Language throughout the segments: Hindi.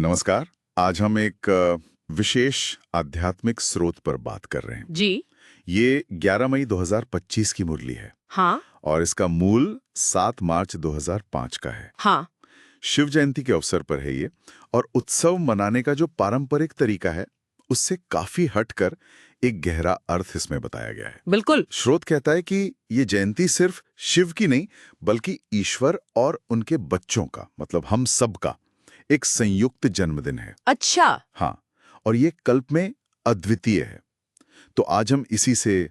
नमस्कार। आज हम एक विशेष आध्यात्मिक स्रोत पर बात कर रहे हैं। जी। ये 11 मई 2025 की मुरली है। हाँ। और इसका मूल 7 मार्च 2005 का है। हाँ। शिव जयंती के अवसर पर है ये। और उत्सव मनाने का जो पारंपरिक तरीका है उससे काफी हटकर एक गहरा अर्थ इसमें बताया गया है। बिल्कुल। स्रोत कहता है कि ये जयंती सिर्फ शिव की नहीं बल्कि ईश्वर और उनके बच्चों का, मतलब हम सब का एक संयुक्त जन्मदिन है। अच्छा। हाँ, और ये कल्प में अद्वितीय है। तो आज हम इसी से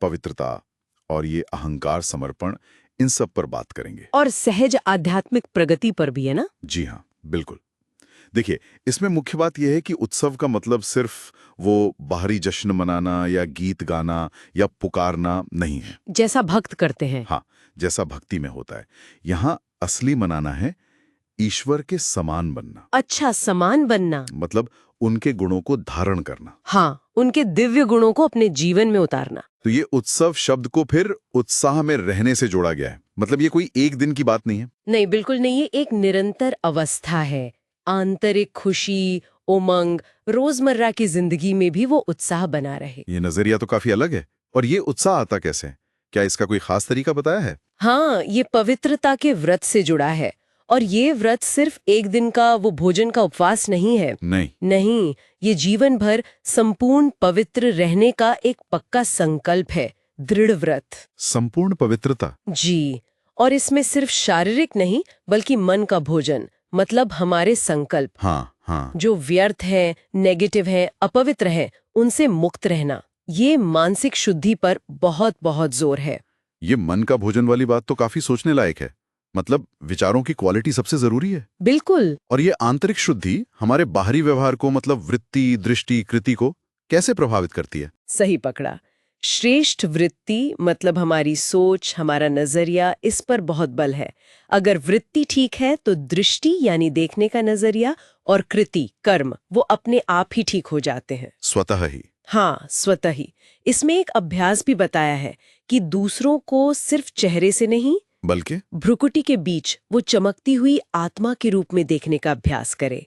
पवित्रता और ये अहंकार समर्पण, इन सब पर बात करेंगे। और सहज आध्यात्मिक प्रगति पर भी है ना? जी हाँ, बिल्कुल। देखिए, इसमें मुख्य बात यह है कि उत्सव का मतलब सिर्फ वो बाहरी जश्न मनाना या गीत गाना या पुकारना नहीं है, जैसा भक्त करते हैं। हाँ, जैसा भक्ति में होता है। यहाँ असली मनाना है ईश्वर के समान बनना। अच्छा, समान बनना मतलब उनके गुणों को धारण करना। हाँ, उनके दिव्य गुणों को अपने जीवन में उतारना। तो ये उत्सव शब्द को फिर उत्साह में रहने से जोड़ा गया है। मतलब ये कोई एक दिन की बात नहीं है। नहीं, बिल्कुल नहीं। ये एक निरंतर अवस्था है। आंतरिक खुशी, उमंग, रोजमर्रा की जिंदगी में भी वो उत्साह बना रहे। ये नजरिया तो काफी अलग है। और ये उत्साह आता कैसे? क्या इसका कोई खास तरीका बताया है? हाँ, ये पवित्रता के व्रत से जुड़ा है। और ये व्रत सिर्फ एक दिन का वो भोजन का उपवास नहीं है। नहीं, ये जीवन भर संपूर्ण पवित्र रहने का एक पक्का संकल्प है। दृढ़ व्रत। संपूर्ण पवित्रता। जी। और इसमें सिर्फ शारीरिक नहीं बल्कि मन का भोजन, मतलब हमारे संकल्प, हाँ। जो व्यर्थ है, नेगेटिव है, अपवित्र है, उनसे मुक्त रहना। ये मानसिक शुद्धि पर बहुत बहुत जोर है। ये मन का भोजन वाली बात तो काफी सोचने लायक है। मतलब विचारों की क्वालिटी सबसे जरूरी है। बिल्कुल। और ये आंतरिक शुद्धि हमारे बाहरी व्यवहार को, मतलब वृत्ति, दृष्टि, कृति को कैसे प्रभावित करती है? सही पकड़ा। श्रेष्ठ वृत्ति मतलब हमारी सोच, हमारा नजरिया, इस पर बहुत बल है। अगर वृत्ति ठीक है तो दृष्टि यानी देखने का नजरिया और कृति, कर्म, वो अपने आप ही ठीक हो जाते हैं। स्वतः ही। हाँ, स्वतः ही। इसमें एक अभ्यास भी बताया है कि दूसरों को सिर्फ चेहरे से नहीं बल्कि भ्रुकुटी के बीच वो चमकती हुई आत्मा के रूप में देखने का अभ्यास करे।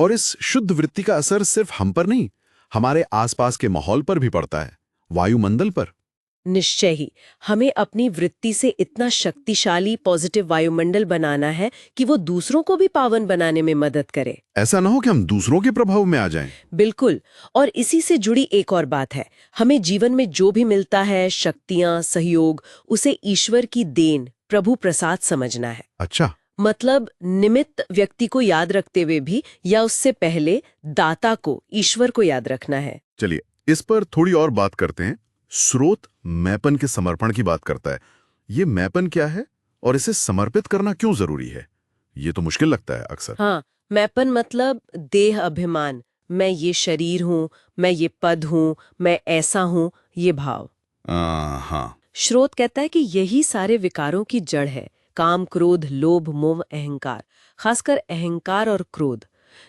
और इस शुद्ध वृत्ति का असर सिर्फ हम पर नहीं, हमारे आसपास के माहौल पर भी पड़ता है, वायुमंडल पर। निश्चय ही। हमें अपनी वृत्ति से इतना शक्तिशाली पॉजिटिव वायुमंडल बनाना है कि वो दूसरों को भी पावन बनाने में मदद करे। ऐसा ना हो कि हम दूसरों के प्रभाव में आ जाएं। बिल्कुल। और इसी से जुड़ी एक और बात है, हमें जीवन में जो भी मिलता है, शक्तियां, सहयोग, उसे ईश्वर की देन, प्रभु प्रसाद समझना है। अच्छा। मतलब निमित्त व्यक्ति को याद रखते हुए भी, या उससे पहले दाता को, ईश्वर को याद रखना है। चलिए इस पर थोड़ी और बात करते हैं। स्रोत मैपन के समर्पण की बात करता है। ये मैपन क्या है और इसे समर्पित करना क्यों जरूरी है? ये तो मुश्किल लगता है अक्सर। हाँ, मैपन मतलब देह अभिमान। मैं ये शरीर हूँ, मैं ये पद हूँ, मैं ऐसा हूँ, ये भाव। हाँ। स्रोत कहता है कि यही सारे विकारों की जड़ है। काम, क्रोध, लोभ, मोह, अहंकार। खासकर अहंकार और क्रोध।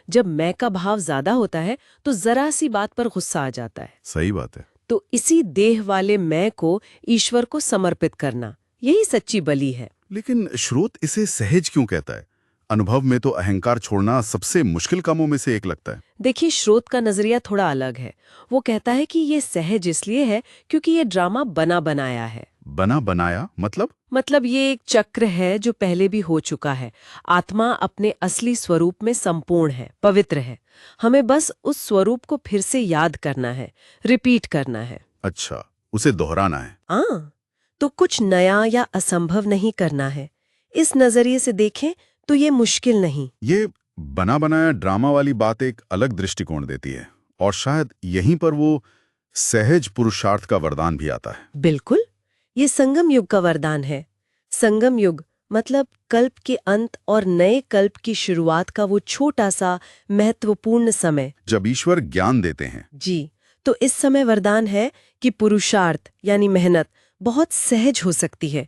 जब मैं का भाव ज्यादा होता है तो जरा सी बात पर गुस्सा आ जाता है। सही बात है। तो इसी देह वाले मैं को ईश्वर को समर्पित करना, यही सच्ची बलि है। लेकिन स्रोत इसे सहज क्यों कहता है? अनुभव में तो अहंकार छोड़ना सबसे मुश्किल कामों में से एक लगता है। देखिए, स्रोत का नजरिया थोड़ा अलग है। वो कहता है कि ये सहज इसलिए है क्योंकि ये ड्रामा बना बनाया है। बना बनाया मतलब ये एक चक्र है जो पहले भी हो चुका है। आत्मा अपने असली स्वरूप में संपूर्ण है, पवित्र है। हमें बस उस स्वरूप को फिर से याद करना है, रिपीट करना है। अच्छा, उसे दोहराना है। हाँ, तो कुछ नया या असंभव नहीं करना है। इस नजरिए से देखें तो ये मुश्किल नहीं। ये बना बनाया ड्रामा वाली बात एक अलग दृष्टिकोण देती है। और शायद यहीं पर वो सहज पुरुषार्थ का वरदान भी आता है। बिल्कुल, ये संगम युग का वरदान है। संगम युग मतलब कल्प के अंत और नए कल्प की शुरुआत का वो छोटा सा महत्वपूर्ण समय, जब ईश्वर ज्ञान देते हैं। जी। तो इस समय वरदान है कि पुरुषार्थ यानी मेहनत बहुत सहज हो सकती है।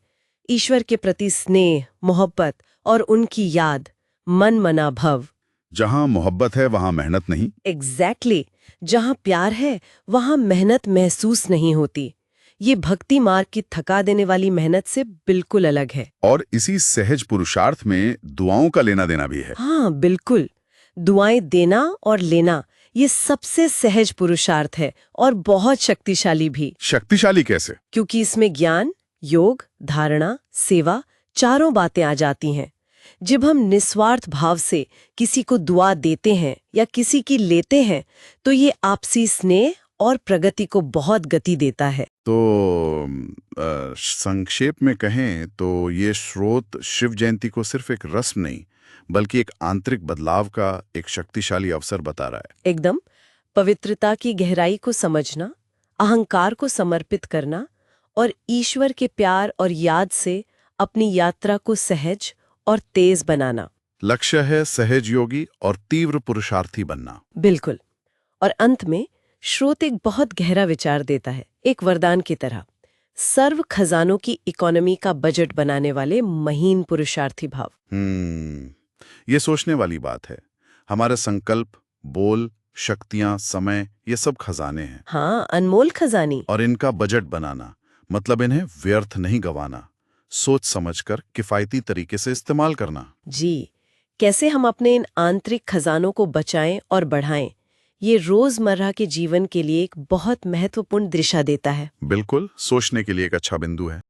ईश्वर के प्रति स्नेह, मोहब्बत और उनकी याद, मन मना भव। जहां मोहब्बत है वहां मेहनत नहीं। एग्जैक्टली। जहां प्यार है वहां मेहनत महसूस नहीं होती। ये भक्ति मार्ग की थका देने वाली मेहनत से बिल्कुल अलग है। और इसी सहज पुरुषार्थ में दुआओं का लेना देना भी है। हाँ, बिल्कुल। दुआएं देना और लेना ये सबसे सहज पुरुषार्थ है और बहुत शक्तिशाली भी, शक्तिशाली कैसे? क्योंकि इसमें ज्ञान, योग, धारणा, सेवा चारों बातें आ जाती हैं। जब हम निस्वार्थ भाव से किसी को दुआ देते हैं या किसी की लेते हैं तो ये आपसी स्नेह और प्रगति को बहुत गति देता है। तो संक्षेप में कहें तो ये स्रोत शिव जयंती को सिर्फ एक रस्म नहीं बल्कि एक आंतरिक बदलाव का एक शक्तिशाली अवसर बता रहा है। एकदम, पवित्रता की गहराई को समझना, अहंकार को समर्पित करना और ईश्वर के प्यार और याद से अपनी यात्रा को सहज और तेज बनाना। लक्ष्य है सहज योगी और तीव्र पुरुषार्थी बनना। बिल्कुल। और अंत में श्रोत एक बहुत गहरा विचार देता है, एक वरदान की तरह, सर्व खजानों की इकोनॉमी का बजट बनाने वाले महीन पुरुषार्थी भाव। ये सोचने वाली बात है। हमारे संकल्प, बोल, शक्तियां, समय ये सब खजाने हैं। हाँ, अनमोल खजानी। और इनका बजट बनाना मतलब इन्हें व्यर्थ नहीं गंवाना, सोच समझकर किफायती तरीके से इस्तेमाल करना। जी, कैसे हम अपने इन आंतरिक खजानों को बचाएं और बढ़ाएं, ये रोजमर्रा के जीवन के लिए एक बहुत महत्वपूर्ण दिशा देता है। बिल्कुल, सोचने के लिए एक अच्छा बिंदु है।